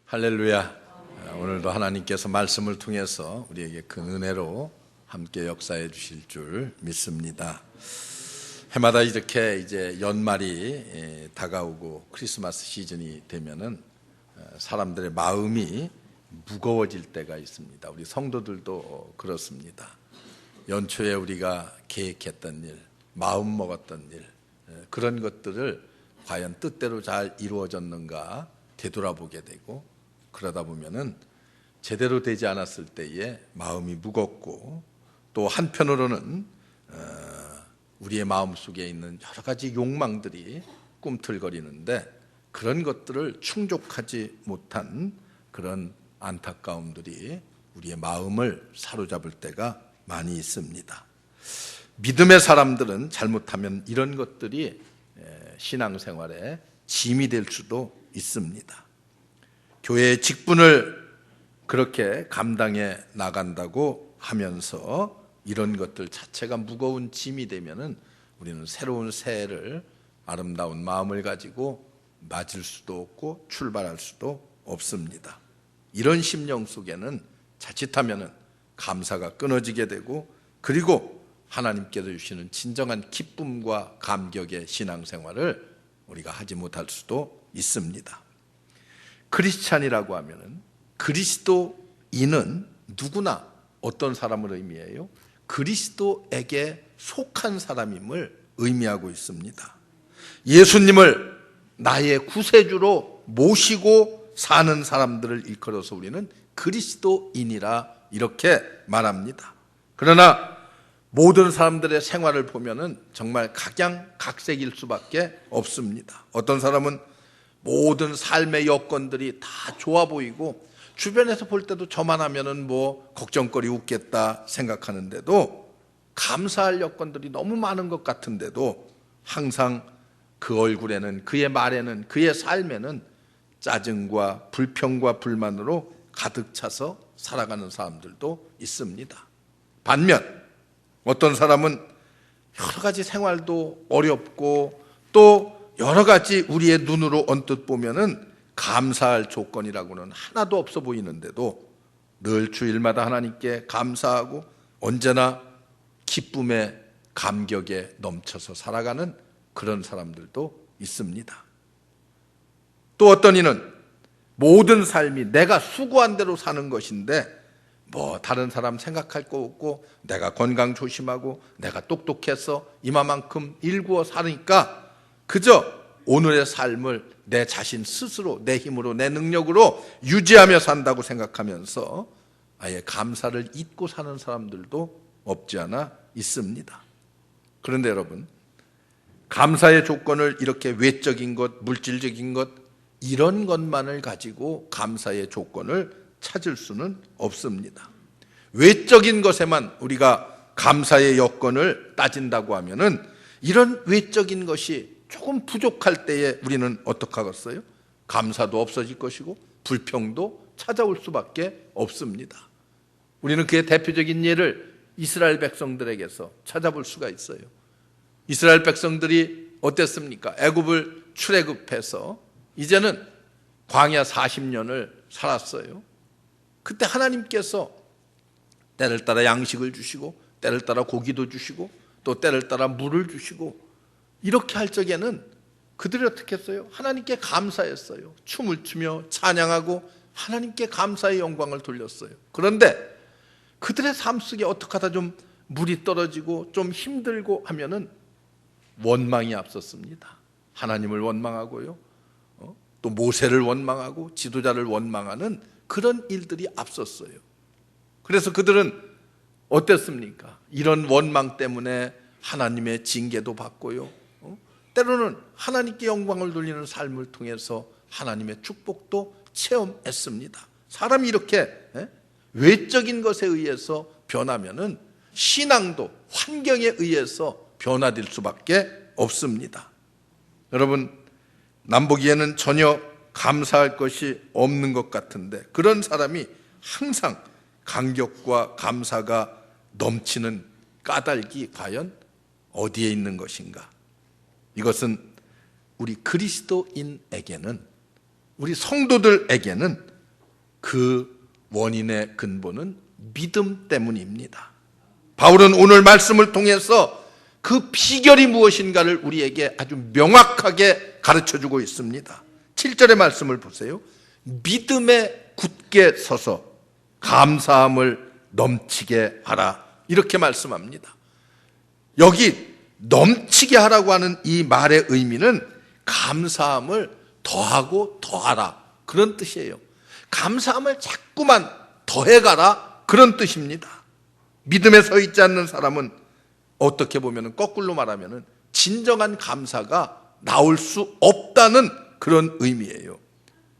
할렐루야. 오늘도 하나님께서 말씀을 통해서 우리에게 큰 은혜로 함께 역사해 주실 줄 믿습니다. 해마다 이렇게 이제 연말이 다가오고 크리스마스 시즌이 되면은 사람들의 마음이 무거워질 때가 있습니다. 우리 성도들도 그렇습니다. 연초에 우리가 계획했던 일, 마음 먹었던 일, 그런 것들을 과연 뜻대로 잘 이루어졌는가 되돌아보게 되고, 그러다 보면은 제대로 되지 않았을 때에 마음이 무겁고, 또 한편으로는 우리의 마음속에 있는 여러 가지 욕망들이 꿈틀거리는데 그런 것들을 충족하지 못한 그런 안타까움들이 우리의 마음을 사로잡을 때가 많이 있습니다. 믿음의 사람들은 잘못하면 이런 것들이 신앙생활에 짐이 될 수도 있습니다. 교회의 직분을 그렇게 감당해 나간다고 하면서 이런 것들 자체가 무거운 짐이 되면은 우리는 새로운 새해를 아름다운 마음을 가지고 맞을 수도 없고 출발할 수도 없습니다. 이런 심령 속에는 자칫하면은 감사가 끊어지게 되고, 그리고 하나님께서 주시는 진정한 기쁨과 감격의 신앙생활을 우리가 하지 못할 수도 있습니다. 크리스찬이라고 하면은 그리스도인은 누구나 어떤 사람을 의미해요? 그리스도에게 속한 사람임을 의미하고 있습니다. 예수님을 나의 구세주로 모시고 사는 사람들을 일컬어서 우리는 그리스도인이라 이렇게 말합니다. 그러나 모든 사람들의 생활을 보면은 정말 각양각색일 수밖에 없습니다. 어떤 사람은 모든 삶의 여건들이 다 좋아 보이고 주변에서 볼 때도 저만 하면은 뭐 걱정거리 없겠다 생각하는데도, 감사할 여건들이 너무 많은 것 같은데도 항상 그 얼굴에는, 그의 말에는, 그의 삶에는 짜증과 불평과 불만으로 가득 차서 살아가는 사람들도 있습니다. 반면 어떤 사람은 여러 가지 생활도 어렵고 또 여러 가지 우리의 눈으로 언뜻 보면은 감사할 조건이라고는 하나도 없어 보이는데도 늘 주일마다 하나님께 감사하고 언제나 기쁨의 감격에 넘쳐서 살아가는 그런 사람들도 있습니다. 또 어떤 이는 모든 삶이 내가 수고한 대로 사는 것인데 뭐 다른 사람 생각할 거 없고, 내가 건강 조심하고 내가 똑똑해서 이마만큼 일구어 사니까 그저 오늘의 삶을 내 자신 스스로 내 힘으로 내 능력으로 유지하며 산다고 생각하면서 아예 감사를 잊고 사는 사람들도 없지 않아 있습니다. 그런데 여러분, 감사의 조건을 이렇게 외적인 것, 물질적인 것, 이런 것만을 가지고 감사의 조건을 찾을 수는 없습니다. 외적인 것에만 우리가 감사의 여건을 따진다고 하면은 이런 외적인 것이 조금 부족할 때에 우리는 어떻게 하겠어요? 감사도 없어질 것이고 불평도 찾아올 수밖에 없습니다. 우리는 그의 대표적인 예를 이스라엘 백성들에게서 찾아볼 수가 있어요. 이스라엘 백성들이 어땠습니까? 애굽을 출애굽해서 이제는 광야 40년을 살았어요. 그때 하나님께서 때를 따라 양식을 주시고 때를 따라 고기도 주시고 또 때를 따라 물을 주시고, 이렇게 할 적에는 그들이 어떻게 했어요? 하나님께 감사했어요. 춤을 추며 찬양하고 하나님께 감사의 영광을 돌렸어요. 그런데 그들의 삶 속에 어떻게 하다 좀 물이 떨어지고 좀 힘들고 하면은 원망이 앞섰습니다. 하나님을 원망하고요, 또 모세를 원망하고 지도자를 원망하는 그런 일들이 앞섰어요. 그래서 그들은 어땠습니까? 이런 원망 때문에 하나님의 징계도 받고요, 때로는 하나님께 영광을 돌리는 삶을 통해서 하나님의 축복도 체험했습니다. 사람이 이렇게 외적인 것에 의해서 변하면은 신앙도 환경에 의해서 변화될 수밖에 없습니다. 여러분, 남보기에는 전혀 감사할 것이 없는 것 같은데 그런 사람이 항상 감격과 감사가 넘치는 까닭이 과연 어디에 있는 것인가? 이것은 우리 그리스도인에게는, 우리 성도들에게는 그 원인의 근본은 믿음 때문입니다. 바울은 오늘 말씀을 통해서 그 비결이 무엇인가를 우리에게 아주 명확하게 가르쳐주고 있습니다. 7절의 말씀을 보세요. 믿음에 굳게 서서 감사함을 넘치게 하라. 이렇게 말씀합니다. 여기 넘치게 하라고 하는 이 말의 의미는 감사함을 더하고 더하라, 그런 뜻이에요. 감사함을 자꾸만 더해가라, 그런 뜻입니다. 믿음에 서 있지 않는 사람은 어떻게 보면 거꾸로 말하면 진정한 감사가 나올 수 없다는 그런 의미예요.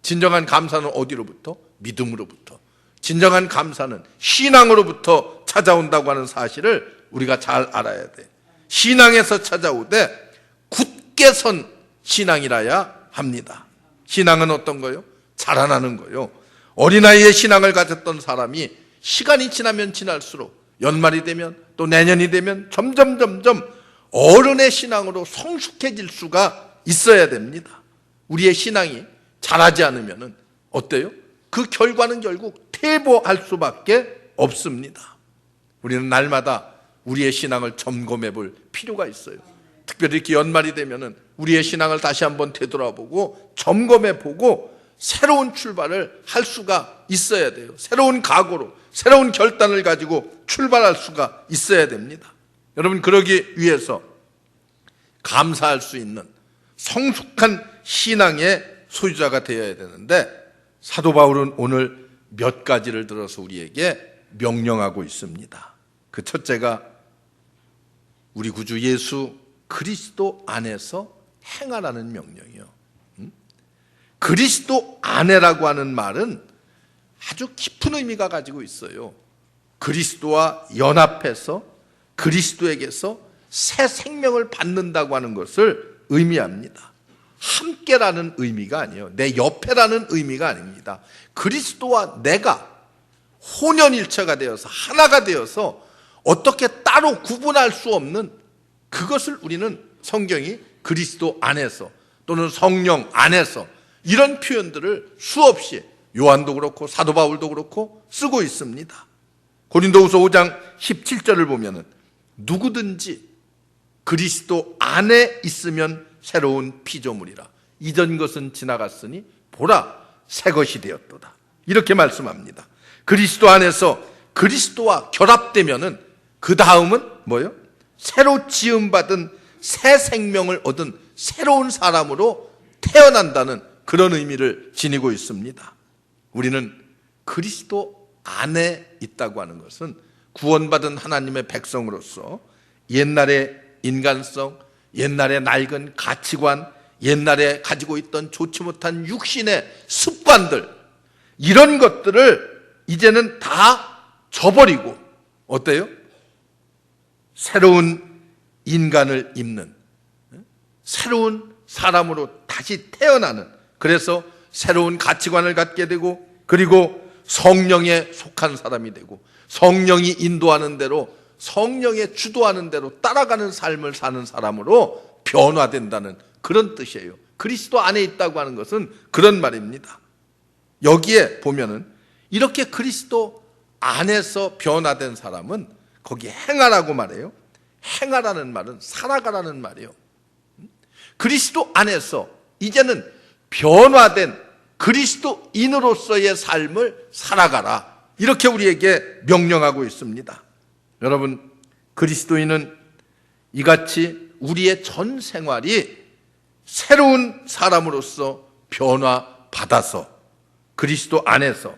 진정한 감사는 어디로부터? 믿음으로부터. 진정한 감사는 신앙으로부터 찾아온다고 하는 사실을 우리가 잘 알아야 돼. 신앙에서 찾아오되 굳게 선 신앙이라야 합니다. 신앙은 어떤 거요? 자라나는 거요. 어린아이의 신앙을 가졌던 사람이 시간이 지나면 지날수록 연말이 되면 또 내년이 되면 점점 어른의 신앙으로 성숙해질 수가 있어야 됩니다. 우리의 신앙이 자라지 않으면 어때요? 그 결과는 결국 퇴보할 수밖에 없습니다. 우리는 날마다 우리의 신앙을 점검해 볼 필요가 있어요. 특별히 이렇게 연말이 되면 우리의 신앙을 다시 한번 되돌아보고 점검해 보고 새로운 출발을 할 수가 있어야 돼요. 새로운 각오로, 새로운 결단을 가지고 출발할 수가 있어야 됩니다. 여러분, 그러기 위해서 감사할 수 있는 성숙한 신앙의 소유자가 되어야 되는데, 사도 바울은 오늘 몇 가지를 들어서 우리에게 명령하고 있습니다. 그 첫째가 우리 구주 예수 그리스도 안에서 행하라는 명령이요. 그리스도 안에라고 하는 말은 아주 깊은 의미가 가지고 있어요. 그리스도와 연합해서 그리스도에게서 새 생명을 받는다고 하는 것을 의미합니다. 함께라는 의미가 아니에요. 내 옆에라는 의미가 아닙니다. 그리스도와 내가 혼연일체가 되어서 하나가 되어서 어떻게 따로 구분할 수 없는 그것을 우리는 성경이 그리스도 안에서 또는 성령 안에서 이런 표현들을 수없이 요한도 그렇고 사도 바울도 그렇고 쓰고 있습니다. 고린도후서 5장 17절을 보면은 누구든지 그리스도 안에 있으면 새로운 피조물이라. 이전 것은 지나갔으니 보라 새 것이 되었도다. 이렇게 말씀합니다. 그리스도 안에서 그리스도와 결합되면은 그 다음은 뭐예요? 새로 지음받은 새 생명을 얻은 새로운 사람으로 태어난다는 그런 의미를 지니고 있습니다. 우리는 그리스도 안에 있다고 하는 것은 구원받은 하나님의 백성으로서 옛날의 인간성, 옛날의 낡은 가치관, 옛날에 가지고 있던 좋지 못한 육신의 습관들, 이런 것들을 이제는 다 저버리고 어때요? 새로운 인간을 입는, 새로운 사람으로 다시 태어나는, 그래서 새로운 가치관을 갖게 되고, 그리고 성령에 속한 사람이 되고, 성령이 인도하는 대로, 성령에 주도하는 대로 따라가는 삶을 사는 사람으로 변화된다는 그런 뜻이에요. 그리스도 안에 있다고 하는 것은 그런 말입니다. 여기에 보면은 이렇게 그리스도 안에서 변화된 사람은 거기에 행하라고 말해요. 행하라는 말은 살아가라는 말이에요. 그리스도 안에서 이제는 변화된 그리스도인으로서의 삶을 살아가라. 이렇게 우리에게 명령하고 있습니다. 여러분, 그리스도인은 이같이 우리의 전 생활이 새로운 사람으로서 변화받아서 그리스도 안에서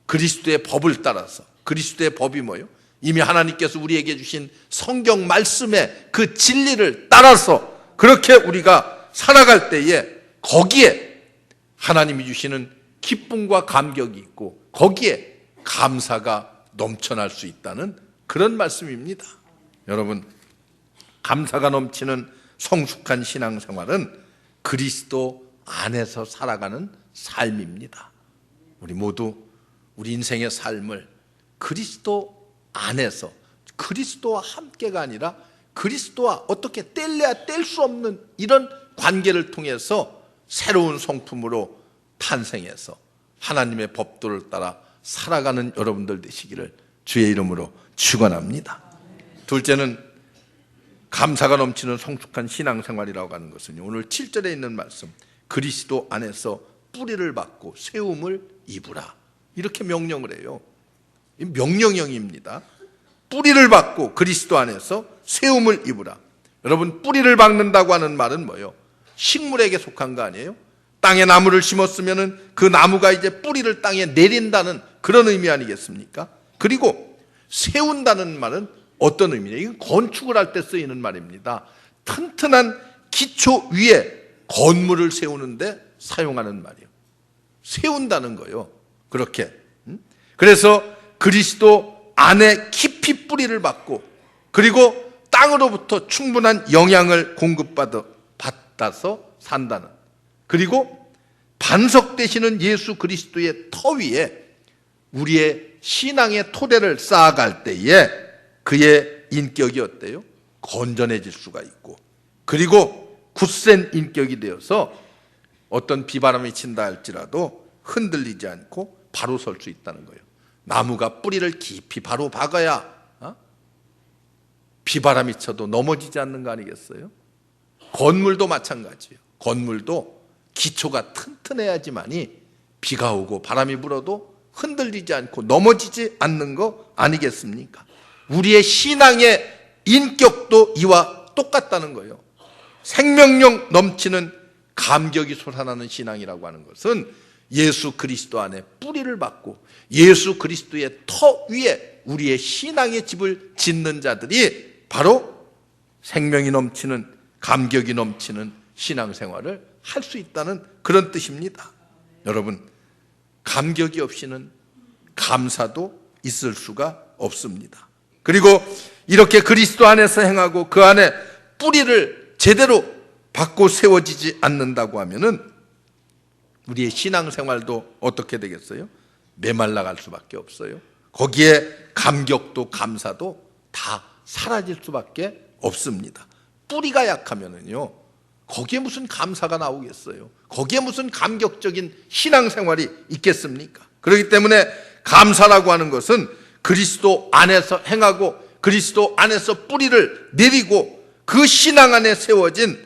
그리스도의 법을 따라서, 그리스도의 법이 뭐예요? 이미 하나님께서 우리에게 주신 성경 말씀의 그 진리를 따라서 그렇게 우리가 살아갈 때에 거기에 하나님이 주시는 기쁨과 감격이 있고 거기에 감사가 넘쳐날 수 있다는 그런 말씀입니다. 여러분, 감사가 넘치는 성숙한 신앙생활은 그리스도 안에서 살아가는 삶입니다. 우리 모두 우리 인생의 삶을 그리스도 안에서, 그리스도와 함께가 아니라 그리스도와 어떻게 뗄래야 뗄 수 없는 이런 관계를 통해서 새로운 성품으로 탄생해서 하나님의 법도를 따라 살아가는 여러분들 되시기를 주의 이름으로 축원합니다. 둘째는 감사가 넘치는 성숙한 신앙생활이라고 하는 것은 오늘 7절에 있는 말씀, 그리스도 안에서 뿌리를 받고 세움을 입으라, 이렇게 명령을 해요. 명령형입니다. 뿌리를 받고 그리스도 안에서 세움을 입으라. 여러분, 뿌리를 박는다고 하는 말은 뭐예요? 식물에게 속한 거 아니에요? 땅에 나무를 심었으면 그 나무가 이제 뿌리를 땅에 내린다는 그런 의미 아니겠습니까? 그리고 세운다는 말은 어떤 의미냐? 이건 건축을 할 때 쓰이는 말입니다. 튼튼한 기초 위에 건물을 세우는데 사용하는 말이에요. 세운다는 거예요. 그렇게. 그래서 그리스도 안에 깊이 뿌리를 받고, 그리고 땅으로부터 충분한 영향을 공급받아서 산다는, 그리고 반석되시는 예수 그리스도의 터 위에 우리의 신앙의 토대를 쌓아갈 때에 그의 인격이 어때요? 건전해질 수가 있고, 그리고 굳센 인격이 되어서 어떤 비바람이 친다 할지라도 흔들리지 않고 바로 설 수 있다는 거예요. 나무가 뿌리를 깊이 바로 박아야 비바람이 쳐도 넘어지지 않는 거 아니겠어요? 건물도 마찬가지예요. 건물도 기초가 튼튼해야지만이 비가 오고 바람이 불어도 흔들리지 않고 넘어지지 않는 거 아니겠습니까? 우리의 신앙의 인격도 이와 똑같다는 거예요. 생명력 넘치는 감격이 솟아나는 신앙이라고 하는 것은 예수 그리스도 안에 뿌리를 받고 예수 그리스도의 터 위에 우리의 신앙의 집을 짓는 자들이 바로 생명이 넘치는, 감격이 넘치는 신앙생활을 할 수 있다는 그런 뜻입니다. 여러분, 감격이 없이는 감사도 있을 수가 없습니다. 그리고 이렇게 그리스도 안에서 행하고 그 안에 뿌리를 제대로 받고 세워지지 않는다고 하면은 우리의 신앙생활도 어떻게 되겠어요? 메말라갈 수밖에 없어요. 거기에 감격도 감사도 다 사라질 수밖에 없습니다. 뿌리가 약하면은요, 거기에 무슨 감사가 나오겠어요? 거기에 무슨 감격적인 신앙생활이 있겠습니까? 그렇기 때문에 감사라고 하는 것은 그리스도 안에서 행하고 그리스도 안에서 뿌리를 내리고 그 신앙 안에 세워진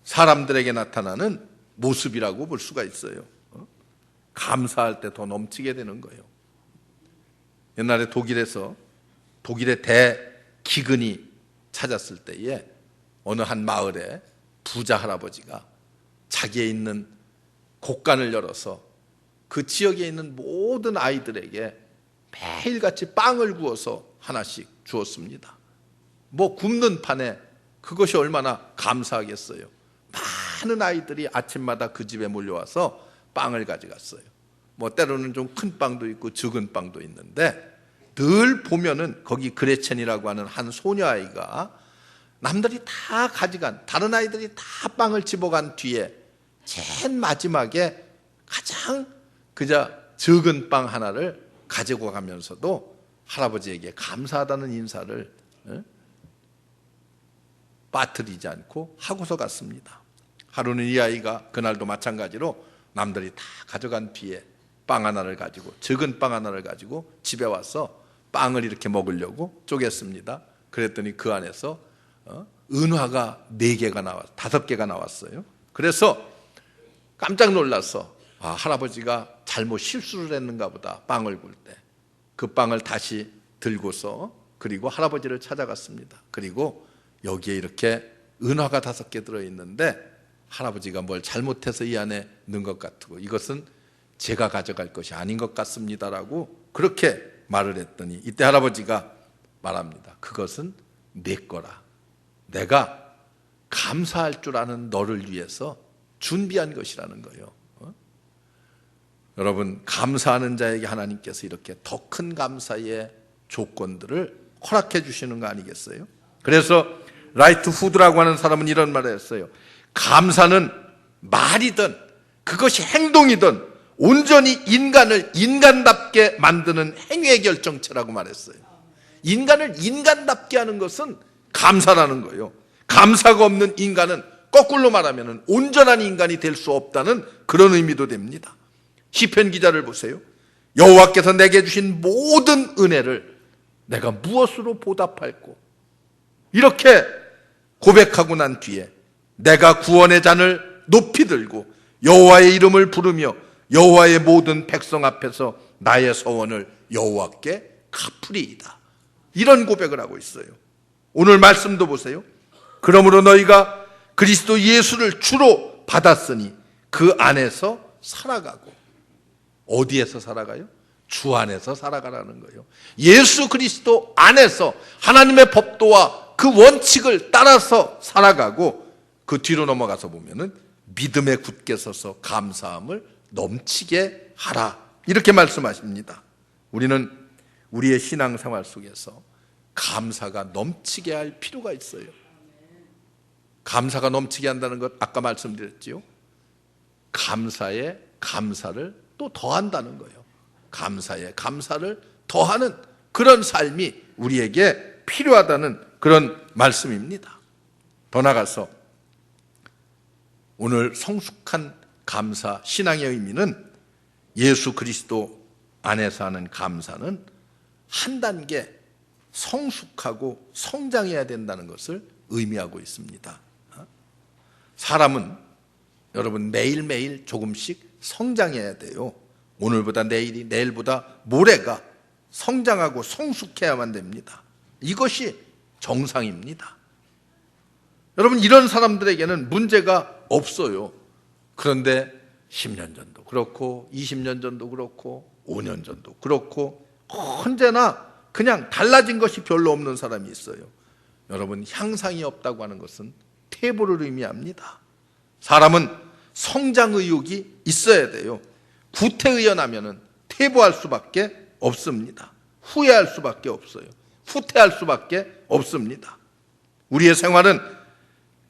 사람들에게 나타나는 모습이라고 볼 수가 있어요. 감사할 때 더 넘치게 되는 거예요. 옛날에 독일의 대기근이 찾았을 때에 어느 한 마을에 부자 할아버지가 자기의 있는 곡간을 열어서 그 지역에 있는 모든 아이들에게 매일같이 빵을 구워서 하나씩 주었습니다. 뭐 굽는 판에 그것이 얼마나 감사하겠어요. 많은 아이들이 아침마다 그 집에 몰려와서 빵을 가져갔어요. 뭐 때로는 좀 큰 빵도 있고 적은 빵도 있는데 늘 보면은 거기 그레첸이라고 하는 한 소녀아이가 남들이 다 가져간, 다른 아이들이 다 빵을 집어간 뒤에 제일 마지막에 가장 그저 적은 빵 하나를 가지고 가면서도 할아버지에게 감사하다는 인사를 빠뜨리지 않고 하고서 갔습니다. 하루는 이 아이가 그날도 마찬가지로 남들이 다 가져간 뒤에 빵 하나를 가지고, 적은 빵 하나를 가지고 집에 와서 빵을 이렇게 먹으려고 쪼갰습니다. 그랬더니 그 안에서 은화가 4개가 5개가 나왔어요. 그래서 깜짝 놀라서 할아버지가 잘못 실수를 했는가 보다. 빵을 굴 때 그 빵을 다시 들고서 그리고 할아버지를 찾아갔습니다. 그리고 여기에 이렇게 은화가 5개 들어있는데 할아버지가 뭘 잘못해서 이 안에 넣은 것 같고 이것은 제가 가져갈 것이 아닌 것 같습니다라고 그렇게 말을 했더니 이때 할아버지가 말합니다. 그것은 내 거라. 내가 감사할 줄 아는 너를 위해서 준비한 것이라는 거예요. 여러분, 감사하는 자에게 하나님께서 이렇게 더 큰 감사의 조건들을 허락해 주시는 거 아니겠어요? 그래서 라이트 후드라고 하는 사람은 이런 말을 했어요. 감사는 말이든 그것이 행동이든 온전히 인간을 인간답게 만드는 행위의 결정체라고 말했어요. 인간을 인간답게 하는 것은 감사라는 거예요. 감사가 없는 인간은 거꾸로 말하면 온전한 인간이 될 수 없다는 그런 의미도 됩니다. 시편 기자를 보세요. 여호와께서 내게 주신 모든 은혜를 내가 무엇으로 보답할꼬? 이렇게 고백하고 난 뒤에 내가 구원의 잔을 높이 들고 여호와의 이름을 부르며 여호와의 모든 백성 앞에서 나의 서원을 여호와께 갚으리이다. 이런 고백을 하고 있어요. 오늘 말씀도 보세요. 그러므로 너희가 그리스도 예수를 주로 받았으니 그 안에서 살아가고. 어디에서 살아가요? 주 안에서 살아가라는 거예요. 예수 그리스도 안에서 하나님의 법도와 그 원칙을 따라서 살아가고, 그 뒤로 넘어가서 보면은 믿음에 굳게 서서 감사함을 넘치게 하라, 이렇게 말씀하십니다. 우리는 우리의 신앙생활 속에서 감사가 넘치게 할 필요가 있어요. 감사가 넘치게 한다는 것 아까 말씀드렸지요. 감사에 감사를 또 더한다는 거예요. 감사에 감사를 더하는 그런 삶이 우리에게 필요하다는 그런 말씀입니다. 더 나아가서 오늘 성숙한 감사, 신앙의 의미는 예수 그리스도 안에서 하는 감사는 한 단계 성숙하고 성장해야 된다는 것을 의미하고 있습니다. 사람은 여러분 매일매일 조금씩 성장해야 돼요. 오늘보다 내일이, 내일보다 모레가 성장하고 성숙해야만 됩니다. 이것이 정상입니다. 여러분, 이런 사람들에게는 문제가 없어요. 그런데 10년 전도 그렇고 20년 전도 그렇고 5년 전도 그렇고 언제나 그냥 달라진 것이 별로 없는 사람이 있어요. 여러분, 향상이 없다고 하는 것은 퇴보를 의미합니다. 사람은 성장 의욕이 있어야 돼요. 구태의연하면 퇴보할 수밖에 없습니다. 후회할 수밖에 없어요. 후퇴할 수밖에 없습니다. 우리의 생활은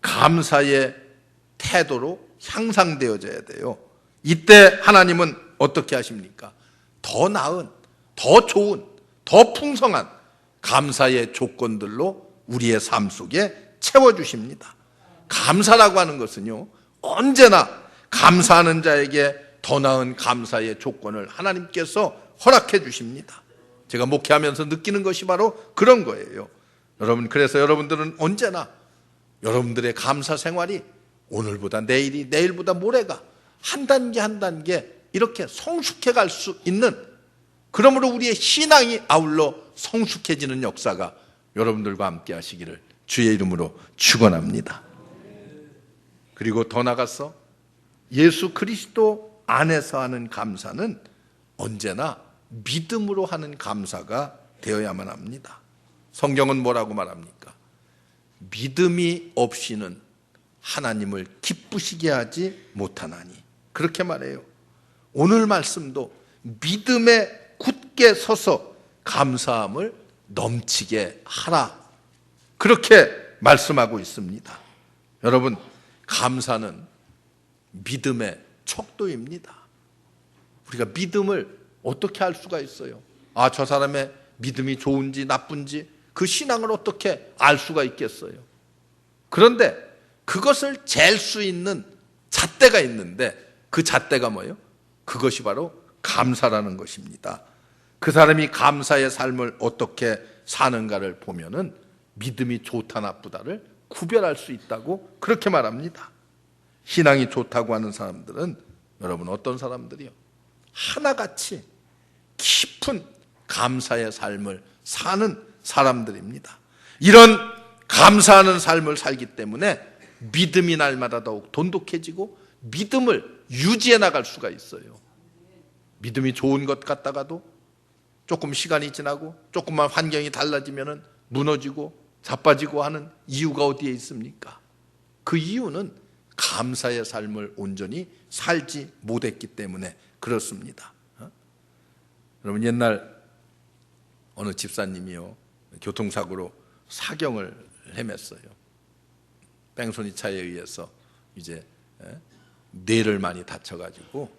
감사의 태도로 향상되어져야 돼요. 이때 하나님은 어떻게 하십니까? 더 나은, 더 좋은, 더 풍성한 감사의 조건들로 우리의 삶 속에 채워주십니다. 감사라고 하는 것은요, 언제나 감사하는 자에게 더 나은 감사의 조건을 하나님께서 허락해 주십니다. 제가 목회하면서 느끼는 것이 바로 그런 거예요. 여러분, 그래서 여러분들은 언제나 여러분들의 감사 생활이 오늘보다 내일이, 내일보다 모레가 한 단계 한 단계 이렇게 성숙해 갈 수 있는, 그러므로 우리의 신앙이 아울러 성숙해지는 역사가 여러분들과 함께 하시기를 주의 이름으로 축원합니다. 그리고 더 나아가서 예수 그리스도 안에서 하는 감사는 언제나 믿음으로 하는 감사가 되어야만 합니다. 성경은 뭐라고 말합니까? 믿음이 없이는 하나님을 기쁘시게 하지 못하나니, 그렇게 말해요. 오늘 말씀도 믿음에 굳게 서서 감사함을 넘치게 하라, 그렇게 말씀하고 있습니다. 여러분, 감사는 믿음의 척도입니다. 우리가 믿음을 어떻게 알 수가 있어요? 아, 저 사람의 믿음이 좋은지 나쁜지 그 신앙을 어떻게 알 수가 있겠어요? 그런데 그것을 잴 수 있는 잣대가 있는데, 그 잣대가 뭐예요? 그것이 바로 감사라는 것입니다. 그 사람이 감사의 삶을 어떻게 사는가를 보면은 믿음이 좋다 나쁘다를 구별할 수 있다고 그렇게 말합니다. 신앙이 좋다고 하는 사람들은 여러분 어떤 사람들이요? 하나같이 깊은 감사의 삶을 사는 사람들입니다. 이런 감사하는 삶을 살기 때문에 믿음이 날마다 더욱 돈독해지고 믿음을 유지해 나갈 수가 있어요. 믿음이 좋은 것 같다가도 조금 시간이 지나고 조금만 환경이 달라지면 무너지고 자빠지고 하는 이유가 어디에 있습니까? 그 이유는 감사의 삶을 온전히 살지 못했기 때문에 그렇습니다. 여러분, 옛날 어느 집사님이요, 교통사고로 사경을 헤맸어요. 뺑소니 차에 의해서 이제 뇌를 많이 다쳐가지고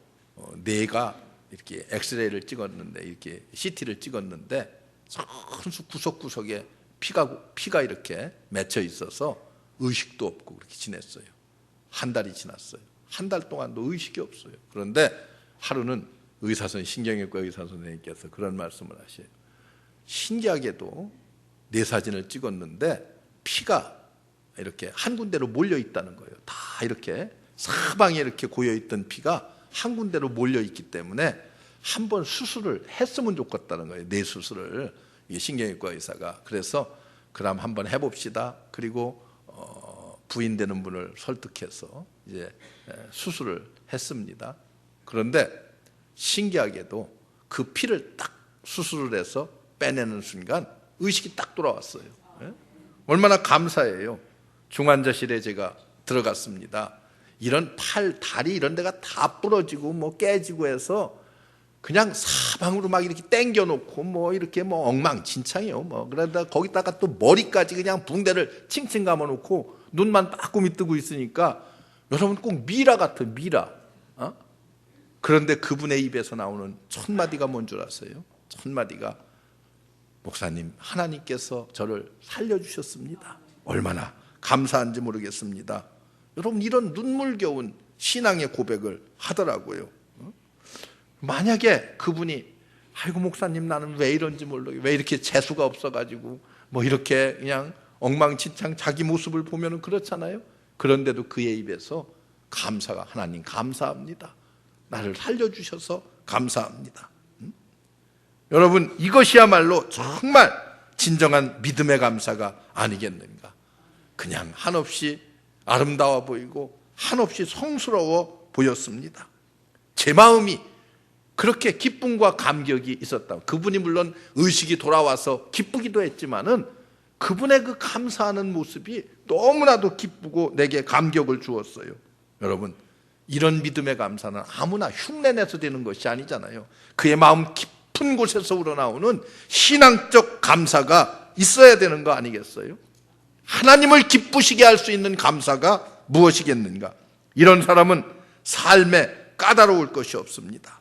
뇌가 이렇게 엑스레이를 찍었는데, 이렇게 CT를 찍었는데 선수 구석구석에 피가 이렇게 맺혀 있어서 의식도 없고 그렇게 지냈어요. 한 달이 지났어요. 한 달 동안도 의식이 없어요. 그런데 하루는 신경외과 의사 선생님께서 그런 말씀을 하셔요. 신기하게도 내 사진을 찍었는데 피가 이렇게 한 군데로 몰려 있다는 거예요. 다 이렇게 사방에 이렇게 고여 있던 피가 한 군데로 몰려 있기 때문에 한번 수술을 했으면 좋겠다는 거예요. 뇌 수술을. 이게 신경외과 의사가. 그래서 그럼 한번 해봅시다. 그리고 부인되는 분을 설득해서 이제 수술을 했습니다. 그런데 신기하게도 그 피를 딱 수술을 해서 빼내는 순간 의식이 딱 돌아왔어요. 얼마나 감사해요. 중환자실에 제가 들어갔습니다. 이런 팔, 다리 이런 데가 다 부러지고 뭐 깨지고 해서 그냥 사방으로 막 이렇게 당겨 놓고 뭐 이렇게 뭐 엉망진창이에요. 뭐 그러다 거기다가 또 머리까지 그냥 붕대를 칭칭 감아 놓고 눈만 빠꾸미 뜨고 있으니까 여러분 꼭 미라 같아요. 미라. 그런데 그분의 입에서 나오는 첫 마디가 뭔 줄 아세요? 첫 마디가 목사님, 하나님께서 저를 살려주셨습니다. 얼마나 감사한지 모르겠습니다. 여러분 이런 눈물겨운 신앙의 고백을 하더라고요. 만약에 그분이 아이고 목사님 나는 왜 이런지 모르겠어요. 왜 이렇게 재수가 없어가지고 뭐 이렇게 그냥 엉망진창 자기 모습을 보면은 그렇잖아요. 그런데도 그의 입에서 감사가 하나님 감사합니다. 나를 살려주셔서 감사합니다. 여러분 이것이야말로 정말 진정한 믿음의 감사가 아니겠는가. 그냥 한없이 아름다워 보이고 한없이 성스러워 보였습니다. 제 마음이 그렇게 기쁨과 감격이 있었다. 그분이 물론 의식이 돌아와서 기쁘기도 했지만은 그분의 그 감사하는 모습이 너무나도 기쁘고 내게 감격을 주었어요. 여러분 이런 믿음의 감사는 아무나 흉내내서 되는 것이 아니잖아요. 그의 마음 깊은 곳에서 우러나오는 신앙적 감사가 있어야 되는 거 아니겠어요? 하나님을 기쁘시게 할 수 있는 감사가 무엇이겠는가? 이런 사람은 삶에 까다로울 것이 없습니다.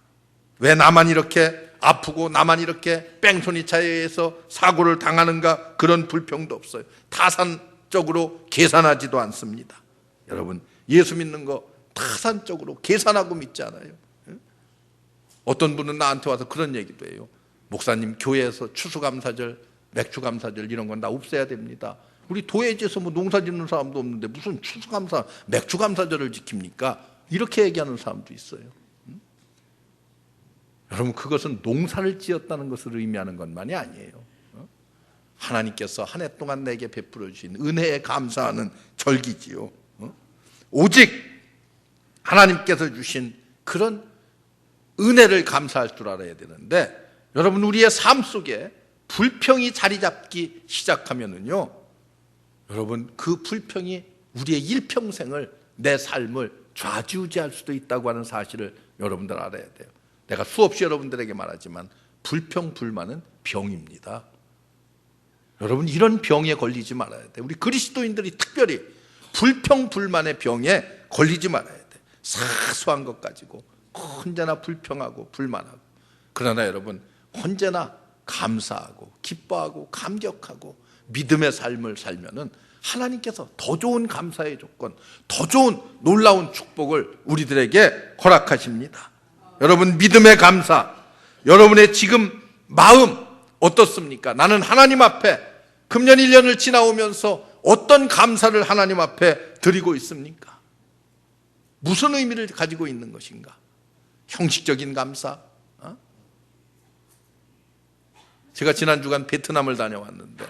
왜 나만 이렇게 아프고 나만 이렇게 뺑소니 차에 의해서 사고를 당하는가? 그런 불평도 없어요. 타산적으로 계산하지도 않습니다. 여러분 예수 믿는 거 타산적으로 계산하고 믿지 않아요. 어떤 분은 나한테 와서 그런 얘기도 해요. 목사님 교회에서 추수감사절, 맥주감사절 이런 건 다 없애야 됩니다. 우리 도예지에서 뭐 농사 짓는 사람도 없는데 무슨 추수감사, 맥주감사절을 지킵니까? 이렇게 얘기하는 사람도 있어요. 여러분 그것은 농사를 지었다는 것을 의미하는 것만이 아니에요. 하나님께서 한 해 동안 내게 베풀어 주신 은혜에 감사하는 절기지요. 오직 하나님께서 주신 그런 은혜를 감사할 줄 알아야 되는데 여러분 우리의 삶 속에 불평이 자리 잡기 시작하면은요 여러분 그 불평이 우리의 일평생을 내 삶을 좌지우지할 수도 있다고 하는 사실을 여러분들 알아야 돼요. 내가 수없이 여러분들에게 말하지만 불평 불만은 병입니다. 여러분 이런 병에 걸리지 말아야 돼요. 우리 그리스도인들이 특별히 불평 불만의 병에 걸리지 말아야 돼요. 사소한 것 가지고 언제나 불평하고 불만하고. 그러나 여러분 언제나 감사하고 기뻐하고 감격하고 믿음의 삶을 살면은 하나님께서 더 좋은 감사의 조건, 더 좋은 놀라운 축복을 우리들에게 허락하십니다. 여러분 믿음의 감사, 여러분의 지금 마음 어떻습니까? 나는 하나님 앞에 금년 1년을 지나오면서 어떤 감사를 하나님 앞에 드리고 있습니까? 무슨 의미를 가지고 있는 것인가? 형식적인 감사? 제가 지난 주간 베트남을 다녀왔는데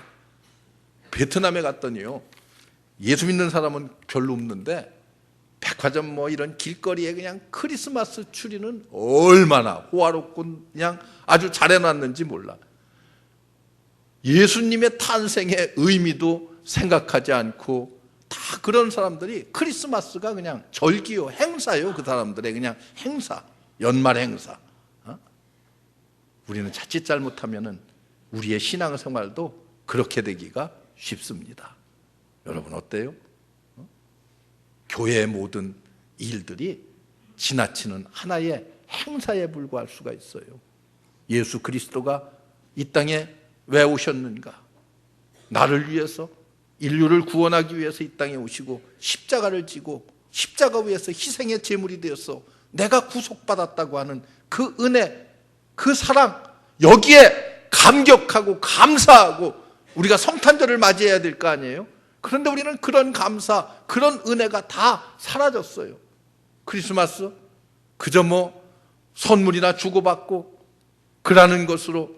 베트남에 갔더니요 예수 믿는 사람은 별로 없는데 백화점 뭐 이런 길거리에 그냥 크리스마스 추리는 얼마나 호화롭고 그냥 아주 잘 해놨는지 몰라. 예수님의 탄생의 의미도 생각하지 않고 다 그런 사람들이 크리스마스가 그냥 절기요 행사요. 그 사람들의 그냥 행사, 연말 행사. 우리는 자칫 잘못하면은 우리의 신앙생활도 그렇게 되기가 쉽습니다. 여러분 어때요? 교회의 모든 일들이 지나치는 하나의 행사에 불과할 수가 있어요. 예수 그리스도가 이 땅에 왜 오셨는가? 나를 위해서, 인류를 구원하기 위해서 이 땅에 오시고 십자가를 지고 십자가 위에서 희생의 제물이 되어서 내가 구속받았다고 하는 그 은혜, 그 사랑, 여기에 감격하고 감사하고 우리가 성탄절을 맞이해야 될 거 아니에요? 그런데 우리는 그런 감사, 그런 은혜가 다 사라졌어요. 크리스마스 그저 선물이나 주고받고 그러는 것으로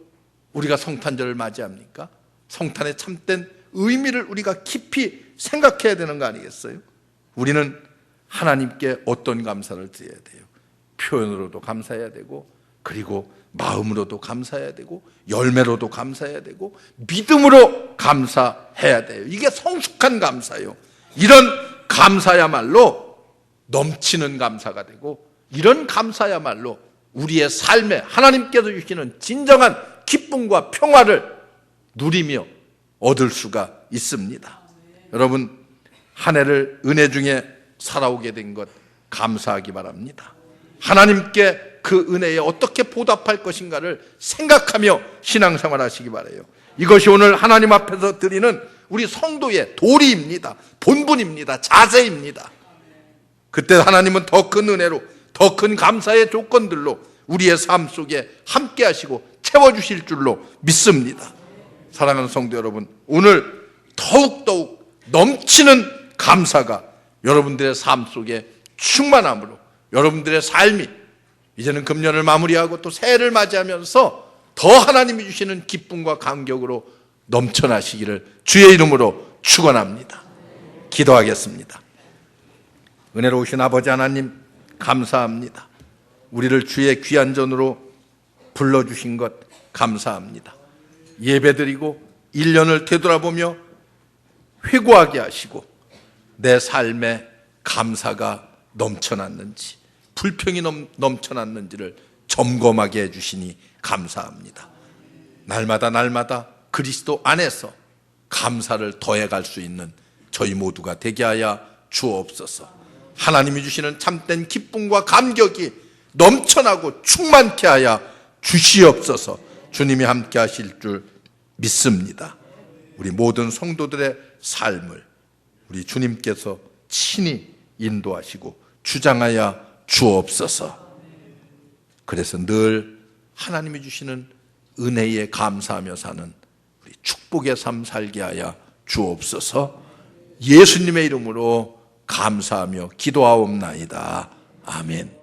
우리가 성탄절을 맞이합니까? 성탄의 참된 의미를 우리가 깊이 생각해야 되는 거 아니겠어요? 우리는 하나님께 어떤 감사를 드려야 돼요? 표현으로도 감사해야 되고, 그리고 마음으로도 감사해야 되고, 열매로도 감사해야 되고, 믿음으로 감사해야 돼요. 이게 성숙한 감사예요. 이런 감사야말로 넘치는 감사가 되고, 이런 감사야말로 우리의 삶에 하나님께서 주시는 진정한 기쁨과 평화를 누리며 얻을 수가 있습니다. 여러분, 한 해를 은혜 중에 살아오게 된 것 감사하기 바랍니다. 하나님께 그 은혜에 어떻게 보답할 것인가를 생각하며 신앙생활 하시기 바라요. 이것이 오늘 하나님 앞에서 드리는 우리 성도의 도리입니다. 본분입니다. 자세입니다. 그때 하나님은 더 큰 은혜로, 더 큰 감사의 조건들로 우리의 삶 속에 함께 하시고 채워주실 줄로 믿습니다. 사랑하는 성도 여러분, 오늘 더욱 넘치는 감사가 여러분들의 삶 속에 충만함으로 여러분들의 삶이 이제는 금년을 마무리하고 또 새해를 맞이하면서 더 하나님이 주시는 기쁨과 감격으로 넘쳐나시기를 주의 이름으로 축원합니다. 기도하겠습니다. 은혜로우신 아버지 하나님, 감사합니다. 우리를 주의 귀한 전으로 불러주신 것 감사합니다. 예배드리고 1년을 되돌아보며 회고하게 하시고 내 삶에 감사가 넘쳐났는지, 불평이 넘쳐났는지를 점검하게 해주시니 감사합니다. 날마다 그리스도 안에서 감사를 더해갈 수 있는 저희 모두가 되게 하여 주옵소서. 하나님이 주시는 참된 기쁨과 감격이 넘쳐나고 충만케 하여 주시옵소서. 주님이 함께 하실 줄 믿습니다. 우리 모든 성도들의 삶을 우리 주님께서 친히 인도하시고 주장하여 주옵소서. 그래서 늘 하나님이 주시는 은혜에 감사하며 사는 우리 축복의 삶 살게 하여 주옵소서. 예수님의 이름으로 감사하며 기도하옵나이다. 아멘.